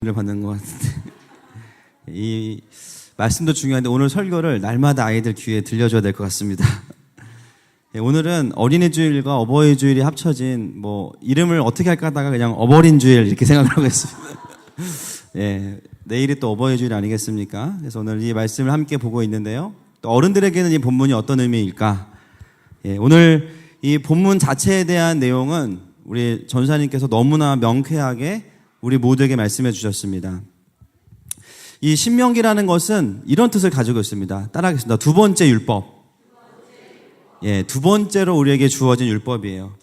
은혜를 받는 것 같은데 이 말씀도 중요한데 오늘 설교를 날마다 아이들 귀에 들려줘야 될 것 같습니다. 오늘은 어린이 주일과 어버이 주일이 합쳐진 뭐 이름을 어떻게 할까 하다가 그냥 어버린 주일 이렇게 생각을 하고 있습니다. 예, 내일이 또 어버이 주일 아니겠습니까? 그래서 오늘 이 말씀을 함께 보고 있는데요. 또 어른들에게는 이 본문이 어떤 의미일까? 예, 오늘 이 본문 자체에 대한 내용은 우리 전사님께서 너무나 명쾌하게 우리 모두에게 말씀해 주셨습니다. 이 신명기라는 것은 이런 뜻을 가지고 있습니다. 따라하겠습니다. 두 번째 율법. 예, 두 번째로 우리에게 주어진 율법이에요.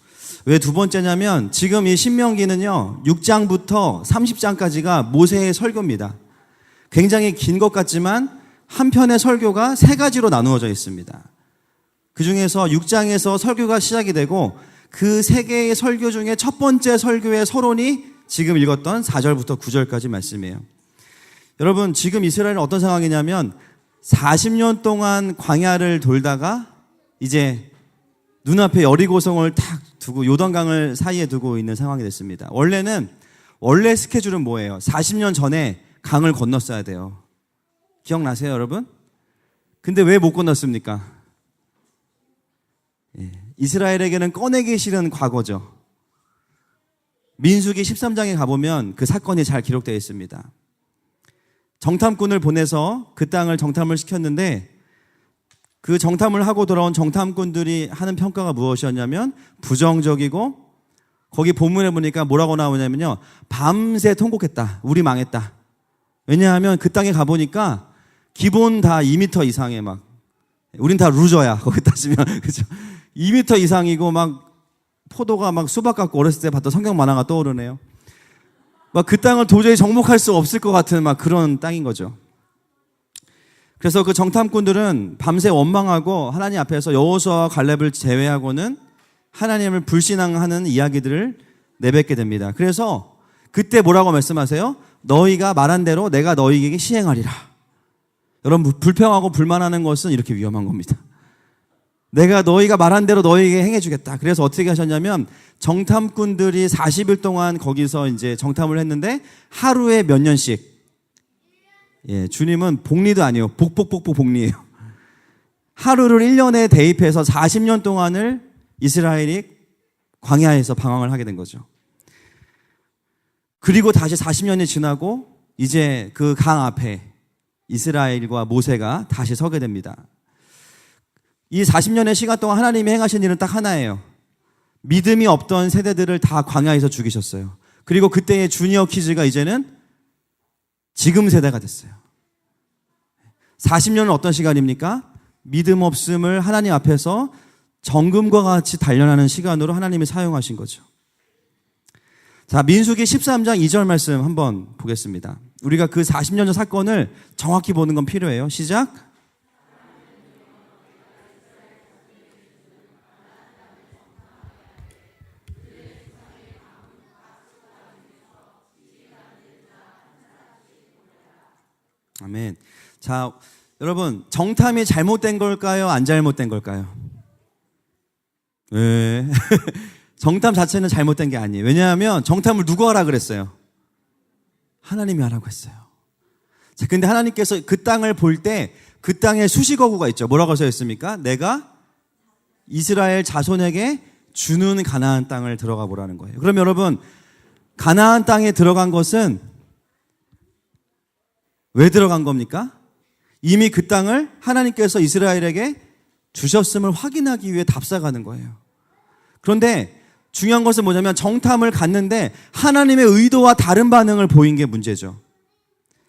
왜 두 번째냐면 지금 이 신명기는요 6장부터 30장까지가 모세의 설교입니다. 굉장히 긴 것 같지만 한 편의 설교가 세 가지로 나누어져 있습니다. 그 중에서 6장에서 설교가 시작이 되고 그 세 개의 설교 중에 첫 번째 설교의 서론이 지금 읽었던 4절부터 9절까지 말씀이에요. 여러분, 지금 이스라엘은 어떤 상황이냐면 40년 동안 광야를 돌다가 이제 눈앞에 여리고성을 탁 두고 요단강을 사이에 두고 있는 상황이 됐습니다. 원래 스케줄은 뭐예요? 40년 전에 강을 건넜어야 돼요. 기억나세요, 여러분? 근데 왜 못 건넜습니까? 예, 이스라엘에게는 꺼내기 싫은 과거죠. 민수기 13장에 가보면 그 사건이 잘 기록되어 있습니다. 정탐꾼을 보내서 그 땅을 정탐을 시켰는데 그 정탐을 하고 돌아온 정탐꾼들이 하는 평가가 무엇이었냐면 부정적이고 거기 본문에 보니까 뭐라고 나오냐면요. 밤새 통곡했다. 우리 망했다. 왜냐하면 그 땅에 가보니까 기본 다 2m 이상의 막 우린 다 루저야. 거기 따지면 그죠? 2m 이상이고 막 포도가 막 수박 같고 어렸을 때 봤던 성경 만화가 떠오르네요. 막 그 땅을 도저히 정복할 수 없을 것 같은 막 그런 땅인 거죠. 그래서 그 정탐꾼들은 밤새 원망하고 하나님 앞에서 여호수아와 갈렙을 제외하고는 하나님을 불신앙하는 이야기들을 내뱉게 됩니다. 그래서 그때 뭐라고 말씀하세요? 너희가 말한 대로 내가 너희에게 시행하리라. 여러분, 불평하고 불만하는 것은 이렇게 위험한 겁니다. 내가 너희가 말한 대로 너희에게 행해주겠다. 그래서 어떻게 하셨냐면 정탐꾼들이 40일 동안 거기서 이제 정탐을 했는데 하루에 몇 년씩, 예, 주님은 복리도 아니에요. 복리예요. 하루를 1년에 대입해서 40년 동안을 이스라엘이 광야에서 방황을 하게 된 거죠. 그리고 다시 40년이 지나고 이제 그 강 앞에 이스라엘과 모세가 다시 서게 됩니다. 이 40년의 시간 동안 하나님이 행하신 일은 딱 하나예요. 믿음이 없던 세대들을 다 광야에서 죽이셨어요. 그리고 그때의 주니어 키즈가 이제는 지금 세대가 됐어요. 40년은 어떤 시간입니까? 믿음 없음을 하나님 앞에서 정금과 같이 단련하는 시간으로 하나님이 사용하신 거죠. 자, 민수기 13장 2절 말씀 한번 보겠습니다. 우리가 그 40년 전 사건을 정확히 보는 건 필요해요. 시작. 아멘. 자, 여러분, 정탐이 잘못된 걸까요? 안 잘못된 걸까요? 네. 정탐 자체는 잘못된 게 아니에요. 왜냐하면 정탐을 누가 하라 그랬어요? 하나님이 하라고 했어요. 자, 근데 하나님께서 그 땅을 볼 때 그 땅에 수식어구가 있죠. 뭐라고 써 있습니까? 내가 이스라엘 자손에게 주는 가나안 땅을 들어가 보라는 거예요. 그럼 여러분, 가나안 땅에 들어간 것은 왜 들어간 겁니까? 이미 그 땅을 하나님께서 이스라엘에게 주셨음을 확인하기 위해 답사가는 거예요. 그런데 중요한 것은 뭐냐면 정탐을 갔는데 하나님의 의도와 다른 반응을 보인 게 문제죠.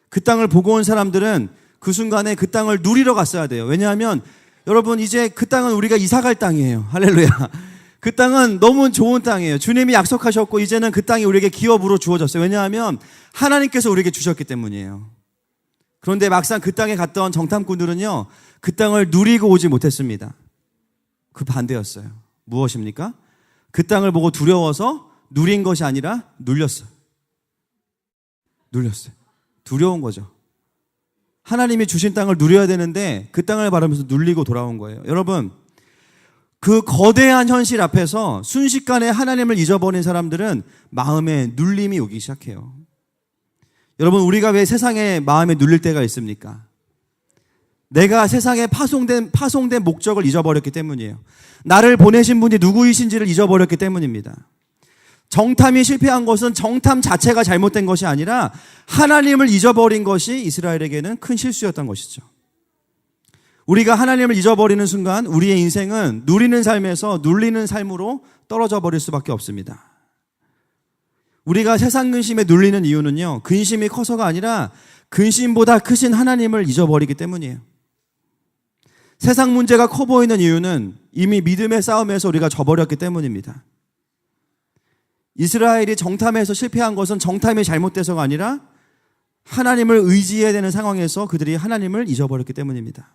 그 땅을 보고 온 사람들은 그 순간에 그 땅을 누리러 갔어야 돼요. 왜냐하면 여러분, 이제 그 땅은 우리가 이사갈 땅이에요. 할렐루야. 그 땅은 너무 좋은 땅이에요. 주님이 약속하셨고 이제는 그 땅이 우리에게 기업으로 주어졌어요. 왜냐하면 하나님께서 우리에게 주셨기 때문이에요. 그런데 막상 그 땅에 갔던 정탐꾼들은요, 그 땅을 누리고 오지 못했습니다. 그 반대였어요. 무엇입니까? 그 땅을 보고 두려워서 누린 것이 아니라 눌렸어요. 두려운 거죠. 하나님이 주신 땅을 누려야 되는데 그 땅을 바라면서 눌리고 돌아온 거예요. 여러분, 그 거대한 현실 앞에서 순식간에 하나님을 잊어버린 사람들은 마음에 눌림이 오기 시작해요. 여러분, 우리가 왜 세상에 마음에 눌릴 때가 있습니까? 내가 세상에 파송된 목적을 잊어버렸기 때문이에요. 나를 보내신 분이 누구이신지를 잊어버렸기 때문입니다. 정탐이 실패한 것은 정탐 자체가 잘못된 것이 아니라 하나님을 잊어버린 것이 이스라엘에게는 큰 실수였던 것이죠. 우리가 하나님을 잊어버리는 순간 우리의 인생은 누리는 삶에서 눌리는 삶으로 떨어져 버릴 수밖에 없습니다. 우리가 세상 근심에 눌리는 이유는요, 근심이 커서가 아니라 근심보다 크신 하나님을 잊어버리기 때문이에요. 세상 문제가 커 보이는 이유는 이미 믿음의 싸움에서 우리가 져버렸기 때문입니다. 이스라엘이 정탐에서 실패한 것은 정탐이 잘못돼서가 아니라 하나님을 의지해야 되는 상황에서 그들이 하나님을 잊어버렸기 때문입니다.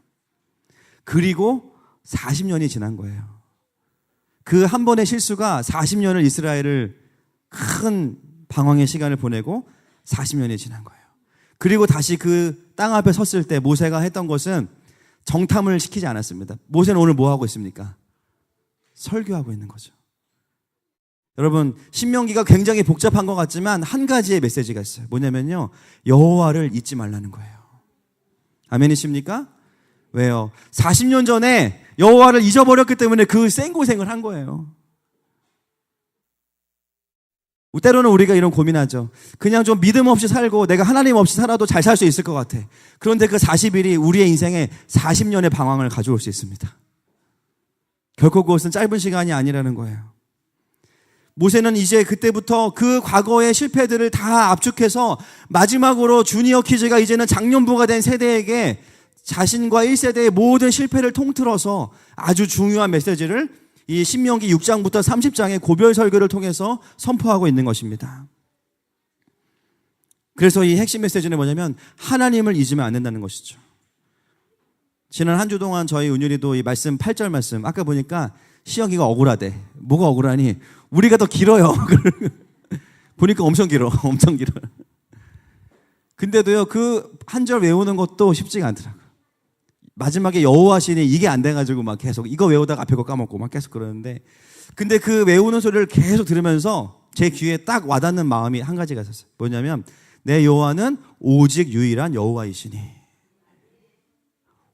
그리고 40년이 지난 거예요. 그 한 번의 실수가 40년을 이스라엘을 큰 방황의 시간을 보내고 40년이 지난 거예요. 그리고 다시 그 땅 앞에 섰을 때 모세가 했던 것은 정탐을 시키지 않았습니다. 모세는 오늘 뭐 하고 있습니까? 설교하고 있는 거죠. 여러분, 신명기가 굉장히 복잡한 것 같지만 한 가지의 메시지가 있어요. 뭐냐면요, 여호와를 잊지 말라는 거예요. 아멘이십니까? 왜요? 40년 전에 여호와를 잊어버렸기 때문에 그 생고생을 한 거예요. 때로는 우리가 이런 고민하죠. 그냥 좀 믿음 없이 살고 내가 하나님 없이 살아도 잘 살 수 있을 것 같아. 그런데 그 40일이 우리의 인생에 40년의 방황을 가져올 수 있습니다. 결코 그것은 짧은 시간이 아니라는 거예요. 모세는 이제 그때부터 그 과거의 실패들을 다 압축해서 마지막으로 주니어 키즈가 이제는 장년부가 된 세대에게 자신과 1세대의 모든 실패를 통틀어서 아주 중요한 메시지를 이 신명기 6장부터 30장의 고별 설교를 통해서 선포하고 있는 것입니다. 그래서 이 핵심 메시지는 뭐냐면 하나님을 잊으면 안 된다는 것이죠. 지난 한 주 동안 저희 은율이도 이 말씀 8절 말씀 아까 보니까 시영이가 억울하대. 뭐가 억울하니? 우리가 더 길어요. 보니까 엄청 길어. 엄청 길어. 근데도요, 그 한 절 외우는 것도 쉽지가 않더라고요. 마지막에 여호와시니 이게 안 돼가지고 막 계속 이거 외우다가 앞에 거 까먹고 막 계속 그러는데, 근데 그 외우는 소리를 계속 들으면서 제 귀에 딱 와닿는 마음이 한 가지가 있었어요. 뭐냐면 내 여호와는 오직 유일한 여호와이시니.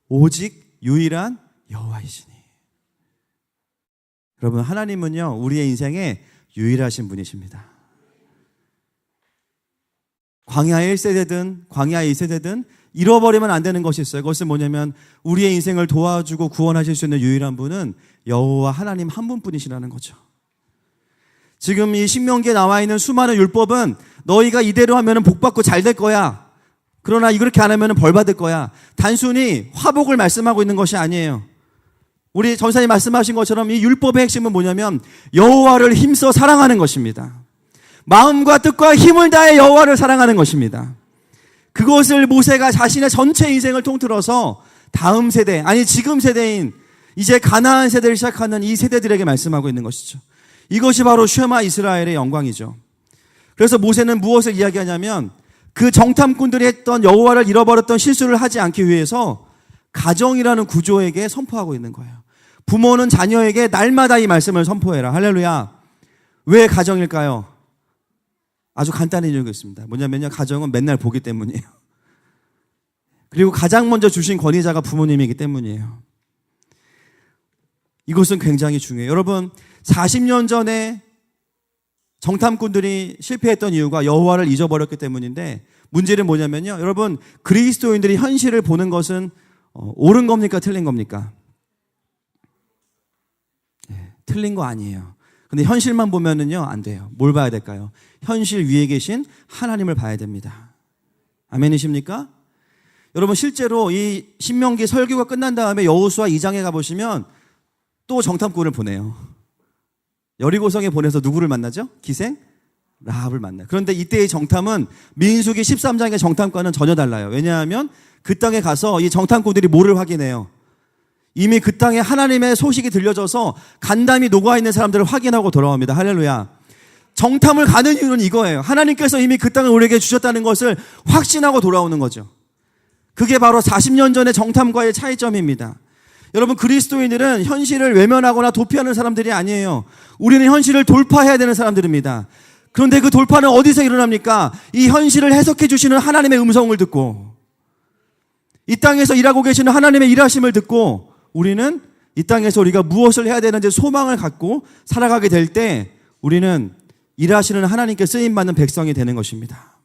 오직 유일한 여호와이시니. 여러분, 하나님은요 우리의 인생에 유일하신 분이십니다. 광야 1세대든 광야 2세대든 잃어버리면 안 되는 것이 있어요. 그것은 뭐냐면 우리의 인생을 도와주고 구원하실 수 있는 유일한 분은 여호와 하나님 한 분뿐이시라는 거죠. 지금 이 신명기에 나와 있는 수많은 율법은 너희가 이대로 하면 복 받고 잘 될 거야. 그러나 이렇게 안 하면 벌 받을 거야. 단순히 화복을 말씀하고 있는 것이 아니에요. 우리 전사님 말씀하신 것처럼 이 율법의 핵심은 뭐냐면 여호와를 힘써 사랑하는 것입니다. 마음과 뜻과 힘을 다해 여호와를 사랑하는 것입니다. 그것을 모세가 자신의 전체 인생을 통틀어서 다음 세대, 아니 지금 세대인 이제 가나안 세대를 시작하는 이 세대들에게 말씀하고 있는 것이죠. 이것이 바로 쉐마 이스라엘의 영광이죠. 그래서 모세는 무엇을 이야기하냐면 그 정탐꾼들이 했던 여호와를 잃어버렸던 실수를 하지 않기 위해서 가정이라는 구조에게 선포하고 있는 거예요. 부모는 자녀에게 날마다 이 말씀을 선포해라. 할렐루야. 왜 가정일까요? 아주 간단한 이유가 있습니다. 뭐냐면요, 가정은 맨날 보기 때문이에요. 그리고 가장 먼저 주신 권위자가 부모님이기 때문이에요. 이것은 굉장히 중요해요. 여러분, 40년 전에 정탐꾼들이 실패했던 이유가 여호와를 잊어버렸기 때문인데, 문제는 뭐냐면요, 여러분, 그리스도인들이 현실을 보는 것은 옳은 겁니까? 틀린 겁니까? 틀린 거 아니에요. 근데 현실만 보면은요, 안 돼요. 뭘 봐야 될까요? 현실 위에 계신 하나님을 봐야 됩니다. 아멘이십니까? 여러분, 실제로 이 신명기 설교가 끝난 다음에 여호수아 2장에 가보시면 또 정탐꾼을 보내요. 여리고성에 보내서 누구를 만나죠? 기생? 라합을 만나요. 그런데 이때의 정탐은 민수기 13장의 정탐과는 전혀 달라요. 왜냐하면 그 땅에 가서 이 정탐꾼들이 뭐를 확인해요? 이미 그 땅에 하나님의 소식이 들려져서 간담이 녹아있는 사람들을 확인하고 돌아옵니다. 할렐루야. 정탐을 가는 이유는 이거예요. 하나님께서 이미 그 땅을 우리에게 주셨다는 것을 확신하고 돌아오는 거죠. 그게 바로 40년 전의 정탐과의 차이점입니다. 여러분, 그리스도인들은 현실을 외면하거나 도피하는 사람들이 아니에요. 우리는 현실을 돌파해야 되는 사람들입니다. 그런데 그 돌파는 어디서 일어납니까? 이 현실을 해석해 주시는 하나님의 음성을 듣고, 이 땅에서 일하고 계시는 하나님의 일하심을 듣고, 우리는 이 땅에서 우리가 무엇을 해야 되는지 소망을 갖고 살아가게 될 때 우리는 일하시는 하나님께 쓰임받는 백성이 되는 것입니다.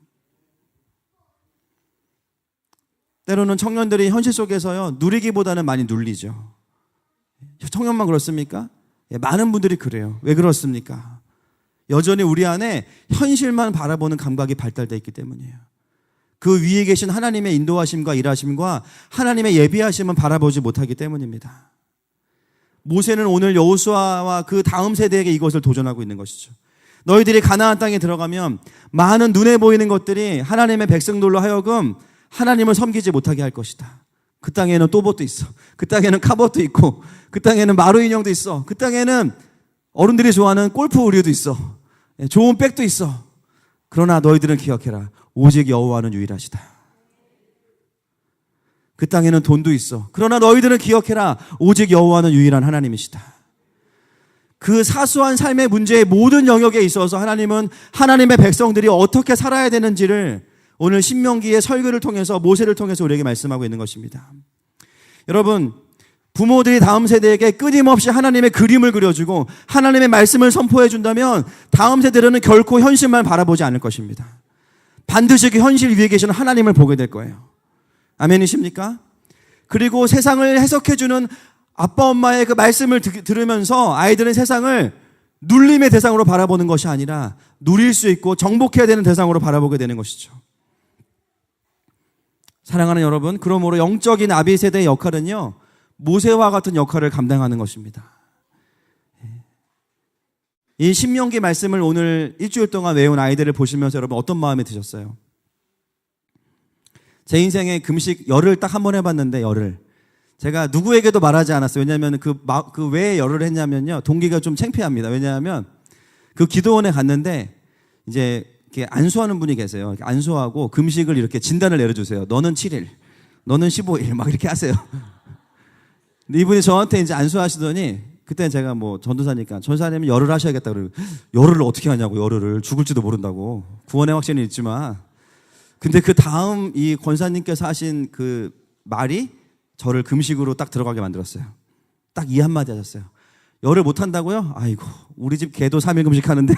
때로는 청년들이 현실 속에서요, 누리기보다는 많이 눌리죠. 청년만 그렇습니까? 많은 분들이 그래요. 왜 그렇습니까? 여전히 우리 안에 현실만 바라보는 감각이 발달되어 있기 때문이에요. 그 위에 계신 하나님의 인도하심과 일하심과 하나님의 예비하심은 바라보지 못하기 때문입니다. 모세는 오늘 여호수아와 그 다음 세대에게 이것을 도전하고 있는 것이죠. 너희들이 가나안 땅에 들어가면 많은 눈에 보이는 것들이 하나님의 백성들로 하여금 하나님을 섬기지 못하게 할 것이다. 그 땅에는 또봇도 있어. 그 땅에는 카봇도 있고, 그 땅에는 마루 인형도 있어. 그 땅에는 어른들이 좋아하는 골프 의류도 있어. 좋은 백도 있어. 그러나 너희들은 기억해라. 오직 여호와는 유일하시다. 그 땅에는 돈도 있어. 그러나 너희들은 기억해라. 오직 여호와는 유일한 하나님이시다. 그 사소한 삶의 문제의 모든 영역에 있어서 하나님은 하나님의 백성들이 어떻게 살아야 되는지를 오늘 신명기의 설교를 통해서, 모세를 통해서 우리에게 말씀하고 있는 것입니다. 여러분, 부모들이 다음 세대에게 끊임없이 하나님의 그림을 그려주고 하나님의 말씀을 선포해 준다면 다음 세대들은 결코 현실만 바라보지 않을 것입니다. 반드시 그 현실 위에 계시는 하나님을 보게 될 거예요. 아멘이십니까? 그리고 세상을 해석해주는 아빠 엄마의 그 말씀을 들으면서 아이들은 세상을 눌림의 대상으로 바라보는 것이 아니라 누릴 수 있고 정복해야 되는 대상으로 바라보게 되는 것이죠. 사랑하는 여러분, 그러므로 영적인 아비 세대의 역할은요, 모세와 같은 역할을 감당하는 것입니다. 이 신명기 말씀을 오늘 일주일 동안 외운 아이들을 보시면서 여러분 어떤 마음이 드셨어요? 제 인생에 금식 열흘 딱 한 번 해봤는데, 열흘. 제가 누구에게도 말하지 않았어요. 왜냐하면 그 왜 열흘을 했냐면요, 동기가 좀 창피합니다. 왜냐하면 그 기도원에 갔는데 이제 이렇게 안수하는 분이 계세요. 이렇게 안수하고 금식을 이렇게 진단을 내려주세요. 너는 7일, 너는 15일 막 이렇게 하세요. 근데 이분이 저한테 이제 안수하시더니, 그때 제가 뭐 전도사니까 전사님은 열흘 하셔야겠다 그러고, 열흘을 어떻게 하냐고, 열흘을 죽을지도 모른다고. 구원의 확신은 있지만. 근데 그 다음 이 권사님께서 하신 그 말이 저를 금식으로 딱 들어가게 만들었어요. 딱 이 한마디 하셨어요. 열흘 못 한다고요? 아이고, 우리 집 개도 3일 금식하는데.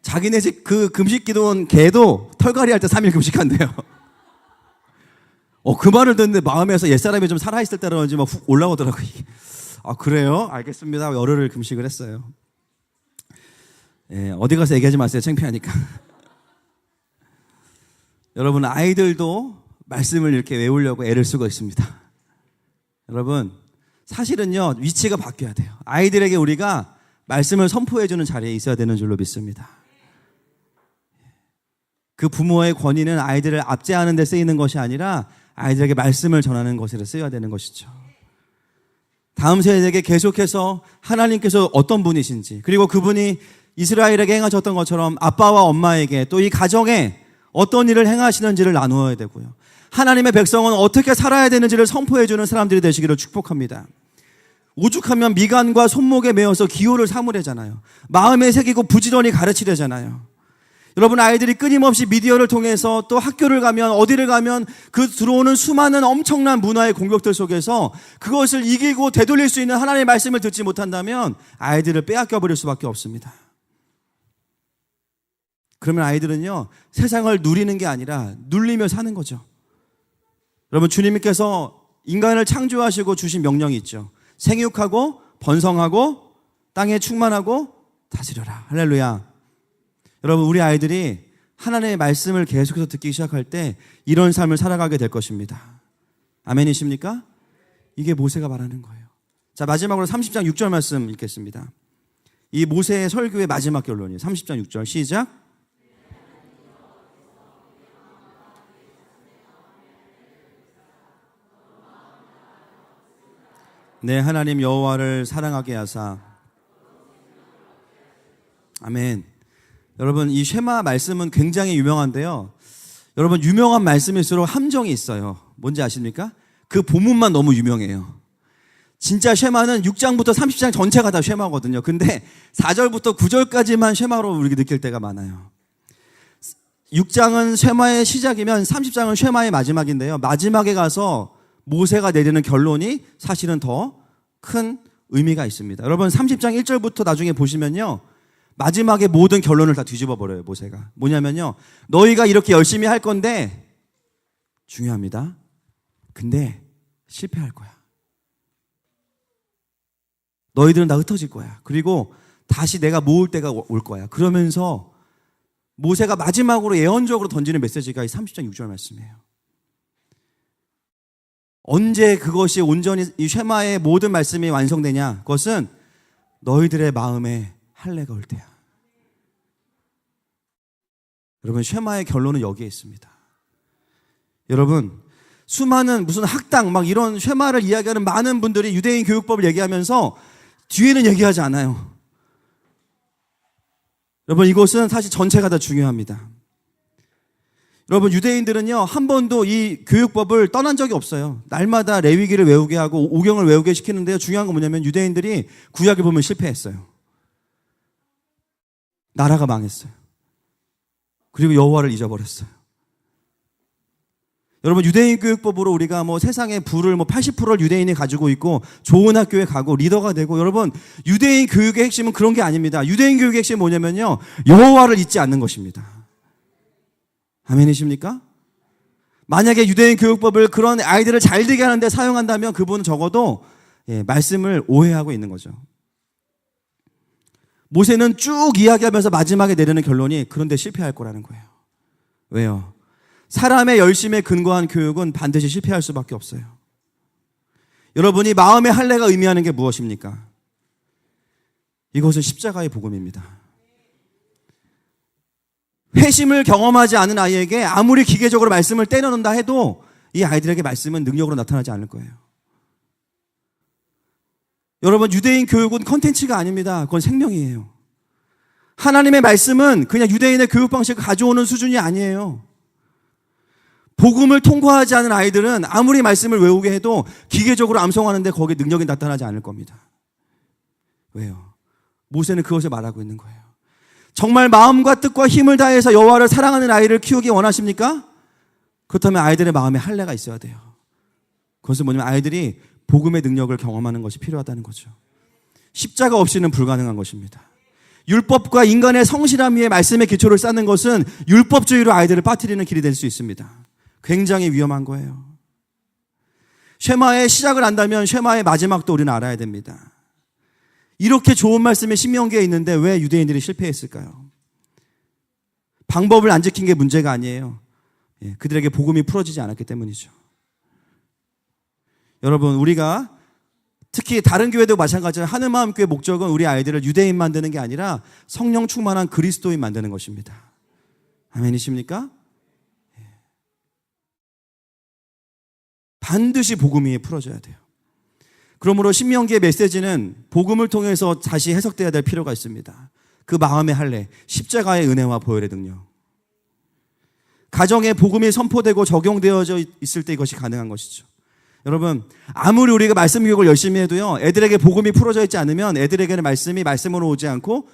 자기네 집 그 금식 기도원 개도 털갈이 할 때 3일 금식한대요. 그 말을 듣는데 마음에서 옛사람이 좀 살아있을 때라든지 막 훅 올라오더라고요. 아, 그래요? 알겠습니다. 열흘을 금식을 했어요. 어디 가서 얘기하지 마세요. 창피하니까. 여러분, 아이들도 말씀을 이렇게 외우려고 애를 쓰고 있습니다. 여러분, 사실은요, 위치가 바뀌어야 돼요. 아이들에게 우리가 말씀을 선포해주는 자리에 있어야 되는 줄로 믿습니다. 그 부모의 권위는 아이들을 압제하는 데 쓰이는 것이 아니라 아이들에게 말씀을 전하는 것에 쓰여야 되는 것이죠. 다음 세대에게 계속해서 하나님께서 어떤 분이신지, 그리고 그분이 이스라엘에게 행하셨던 것처럼 아빠와 엄마에게 또 이 가정에 어떤 일을 행하시는지를 나누어야 되고요. 하나님의 백성은 어떻게 살아야 되는지를 선포해주는 사람들이 되시기를 축복합니다. 오죽하면 미간과 손목에 매어서 기호를 삼으래잖아요. 마음에 새기고 부지런히 가르치래잖아요. 여러분, 아이들이 끊임없이 미디어를 통해서 또 학교를 가면, 어디를 가면 그 들어오는 수많은 엄청난 문화의 공격들 속에서 그것을 이기고 되돌릴 수 있는 하나님의 말씀을 듣지 못한다면 아이들을 빼앗겨 버릴 수밖에 없습니다. 그러면 아이들은요, 세상을 누리는 게 아니라 눌리며 사는 거죠. 여러분, 주님께서 인간을 창조하시고 주신 명령이 있죠. 생육하고 번성하고 땅에 충만하고 다스려라. 할렐루야. 여러분, 우리 아이들이 하나님의 말씀을 계속해서 듣기 시작할 때 이런 삶을 살아가게 될 것입니다. 아멘이십니까? 이게 모세가 말하는 거예요. 자, 마지막으로 30장 6절 말씀 읽겠습니다. 이 모세의 설교의 마지막 결론이에요. 30장 6절 시작. 내 하나님 여호와를 사랑하게 하사. 아멘. 여러분, 이 쉐마 말씀은 굉장히 유명한데요. 여러분, 유명한 말씀일수록 함정이 있어요. 뭔지 아십니까? 그 본문만 너무 유명해요. 진짜 쉐마는 6장부터 30장 전체가 다 쉐마거든요. 근데 4절부터 9절까지만 쉐마로 우리가 느낄 때가 많아요. 6장은 쉐마의 시작이면 30장은 쉐마의 마지막인데요. 마지막에 가서 모세가 내리는 결론이 사실은 더 큰 의미가 있습니다. 여러분 30장 1절부터 나중에 보시면요. 마지막에 모든 결론을 다 뒤집어 버려요. 모세가. 뭐냐면요. 너희가 이렇게 열심히 할 건데 중요합니다. 근데 실패할 거야. 너희들은 다 흩어질 거야. 그리고 다시 내가 모을 때가 올 거야. 그러면서 모세가 마지막으로 예언적으로 던지는 메시지가 이 30장 6절 말씀이에요. 언제 그것이 온전히 이 쉐마의 모든 말씀이 완성되냐? 그것은 너희들의 마음에 할례가 올 때야. 여러분 쉐마의 결론은 여기에 있습니다. 여러분 수많은 무슨 학당 막 이런 쉐마를 이야기하는 많은 분들이 유대인 교육법을 얘기하면서 뒤에는 얘기하지 않아요. 여러분 이것은 사실 전체가 다 중요합니다. 여러분 유대인들은요 한 번도 이 교육법을 떠난 적이 없어요. 날마다 레위기를 외우게 하고 오경을 외우게 시키는데요. 중요한 건 뭐냐면 유대인들이 구약을 보면 실패했어요. 나라가 망했어요. 그리고 여호와를 잊어버렸어요. 여러분 유대인 교육법으로 우리가 뭐 세상의 부를 80%를 유대인이 가지고 있고 좋은 학교에 가고 리더가 되고 여러분 유대인 교육의 핵심은 그런 게 아닙니다. 유대인 교육의 핵심은 뭐냐면요 여호와를 잊지 않는 것입니다. 아멘이십니까? 만약에 유대인 교육법을 그런 아이들을 잘 되게 하는데 사용한다면 그분은 적어도 말씀을 오해하고 있는 거죠. 모세는 쭉 이야기하면서 마지막에 내리는 결론이 그런데 실패할 거라는 거예요. 왜요? 사람의 열심에 근거한 교육은 반드시 실패할 수밖에 없어요. 여러분이 마음의 할례가 의미하는 게 무엇입니까? 이것은 십자가의 복음입니다. 회심을 경험하지 않은 아이에게 아무리 기계적으로 말씀을 때려놓는다 해도 이 아이들에게 말씀은 능력으로 나타나지 않을 거예요. 여러분 유대인 교육은 컨텐츠가 아닙니다. 그건 생명이에요. 하나님의 말씀은 그냥 유대인의 교육 방식을 가져오는 수준이 아니에요. 복음을 통과하지 않은 아이들은 아무리 말씀을 외우게 해도 기계적으로 암송하는데 거기에 능력이 나타나지 않을 겁니다. 왜요? 모세는 그것을 말하고 있는 거예요. 정말 마음과 뜻과 힘을 다해서 여호와를 사랑하는 아이를 키우기 원하십니까? 그렇다면 아이들의 마음에 할례가 있어야 돼요. 그것은 뭐냐면 아이들이 복음의 능력을 경험하는 것이 필요하다는 거죠. 십자가 없이는 불가능한 것입니다. 율법과 인간의 성실함 위에 말씀의 기초를 쌓는 것은 율법주의로 아이들을 빠뜨리는 길이 될 수 있습니다. 굉장히 위험한 거예요. 쉐마의 시작을 안다면 쉐마의 마지막도 우리는 알아야 됩니다. 이렇게 좋은 말씀이 신명기에 있는데 왜 유대인들이 실패했을까요? 방법을 안 지킨 게 문제가 아니에요. 그들에게 복음이 풀어지지 않았기 때문이죠. 여러분 우리가 특히 다른 교회도 마찬가지로 하늘마음교회 목적은 우리 아이들을 유대인 만드는 게 아니라 성령 충만한 그리스도인 만드는 것입니다. 아멘이십니까? 반드시 복음이 풀어져야 돼요. 그러므로 신명기의 메시지는 복음을 통해서 다시 해석돼야 될 필요가 있습니다. 그 마음의 할례, 십자가의 은혜와 보혈의 능력. 가정에 복음이 선포되고 적용되어져 있을 때 이것이 가능한 것이죠. 여러분 아무리 우리가 말씀 교육을 열심히 해도요 애들에게 복음이 풀어져 있지 않으면 애들에게는 말씀이 말씀으로 오지 않고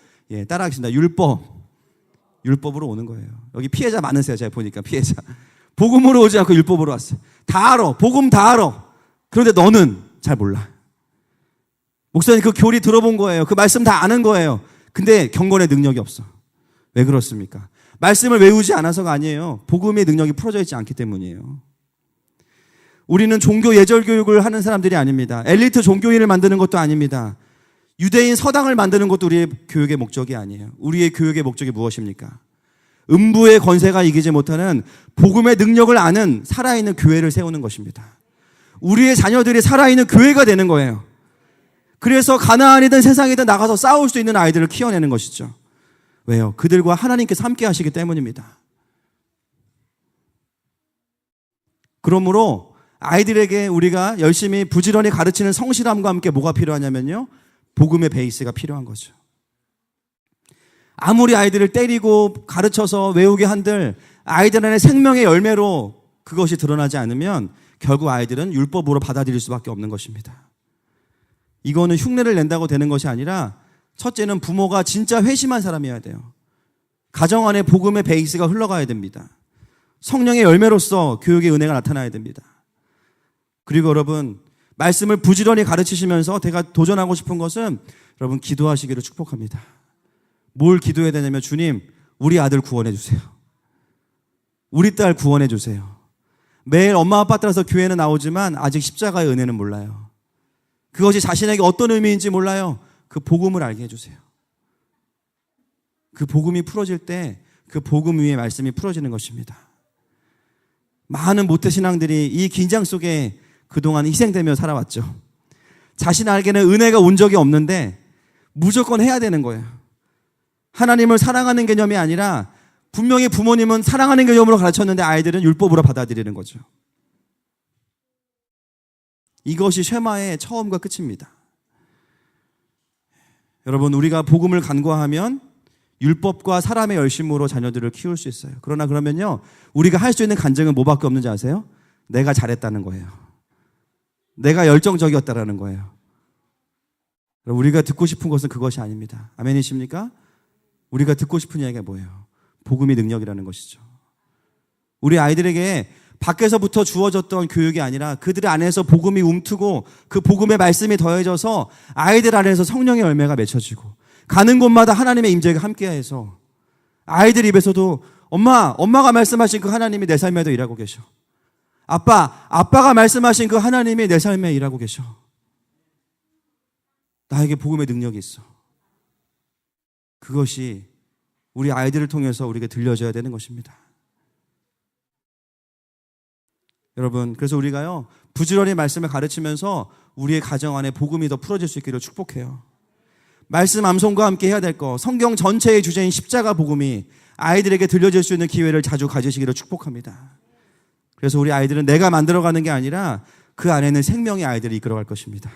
따라하겠습니다. 율법으로 오는 거예요. 여기 피해자 많으세요. 제가 보니까 피해자. 복음으로 오지 않고 율법으로 왔어요. 다 알아. 복음 다 알아. 그런데 너는 잘 몰라. 목사님 그 교리 들어본 거예요. 그 말씀 다 아는 거예요. 근데 경건의 능력이 없어. 왜 그렇습니까? 말씀을 외우지 않아서가 아니에요. 복음의 능력이 풀어져 있지 않기 때문이에요. 우리는 종교 예절 교육을 하는 사람들이 아닙니다. 엘리트 종교인을 만드는 것도 아닙니다. 유대인 서당을 만드는 것도 우리의 교육의 목적이 아니에요. 우리의 교육의 목적이 무엇입니까? 음부의 권세가 이기지 못하는 복음의 능력을 아는 살아있는 교회를 세우는 것입니다. 우리의 자녀들이 살아있는 교회가 되는 거예요. 그래서 가나안이든 세상이든 나가서 싸울 수 있는 아이들을 키워내는 것이죠. 왜요? 그들과 하나님께서 함께 하시기 때문입니다. 그러므로 아이들에게 우리가 열심히 부지런히 가르치는 성실함과 함께 뭐가 필요하냐면요, 복음의 베이스가 필요한 거죠. 아무리 아이들을 때리고 가르쳐서 외우게 한들 아이들 안에 생명의 열매로 그것이 드러나지 않으면 결국 아이들은 율법으로 받아들일 수밖에 없는 것입니다. 이거는 흉내를 낸다고 되는 것이 아니라 첫째는 부모가 진짜 회심한 사람이어야 돼요. 가정 안에 복음의 베이스가 흘러가야 됩니다. 성령의 열매로서 교육의 은혜가 나타나야 됩니다. 그리고 여러분, 말씀을 부지런히 가르치시면서 제가 도전하고 싶은 것은 여러분 기도하시기를 축복합니다. 뭘 기도해야 되냐면, 주님, 우리 아들 구원해 주세요. 우리 딸 구원해 주세요. 매일 엄마 아빠 따라서 교회는 나오지만 아직 십자가의 은혜는 몰라요. 그것이 자신에게 어떤 의미인지 몰라요. 그 복음을 알게 해주세요. 그 복음이 풀어질 때 그 복음 위에 말씀이 풀어지는 것입니다. 많은 모태신앙들이 이 긴장 속에 그동안 희생되며 살아왔죠. 자신에게는 은혜가 온 적이 없는데 무조건 해야 되는 거예요. 하나님을 사랑하는 개념이 아니라 분명히 부모님은 사랑하는 개념으로 가르쳤는데 아이들은 율법으로 받아들이는 거죠. 이것이 쉐마의 처음과 끝입니다. 여러분, 우리가 복음을 간구하면 율법과 사람의 열심으로 자녀들을 키울 수 있어요. 그러나 그러면요, 우리가 할 수 있는 간증은 뭐밖에 없는지 아세요? 내가 잘했다는 거예요. 내가 열정적이었다라는 거예요. 우리가 듣고 싶은 것은 그것이 아닙니다. 아멘이십니까? 우리가 듣고 싶은 이야기가 뭐예요? 복음의 능력이라는 것이죠. 우리 아이들에게 밖에서부터 주어졌던 교육이 아니라 그들 안에서 복음이 움트고 그 복음의 말씀이 더해져서 아이들 안에서 성령의 열매가 맺혀지고 가는 곳마다 하나님의 임재가 함께해서 아이들 입에서도 엄마가 말씀하신 그 하나님이 내 삶에도 일하고 계셔. 아빠가 말씀하신 그 하나님이 내 삶에 일하고 계셔. 나에게 복음의 능력이 있어. 그것이 우리 아이들을 통해서 우리에게 들려져야 되는 것입니다. 여러분, 그래서 우리가요, 부지런히 말씀을 가르치면서 우리의 가정 안에 복음이 더 풀어질 수 있기를 축복해요. 말씀 암송과 함께 해야 될 거, 성경 전체의 주제인 십자가 복음이 아이들에게 들려질 수 있는 기회를 자주 가지시기를 축복합니다. 그래서 우리 아이들은 내가 만들어가는 게 아니라 그 안에는 생명의 아이들이 이끌어갈 것입니다.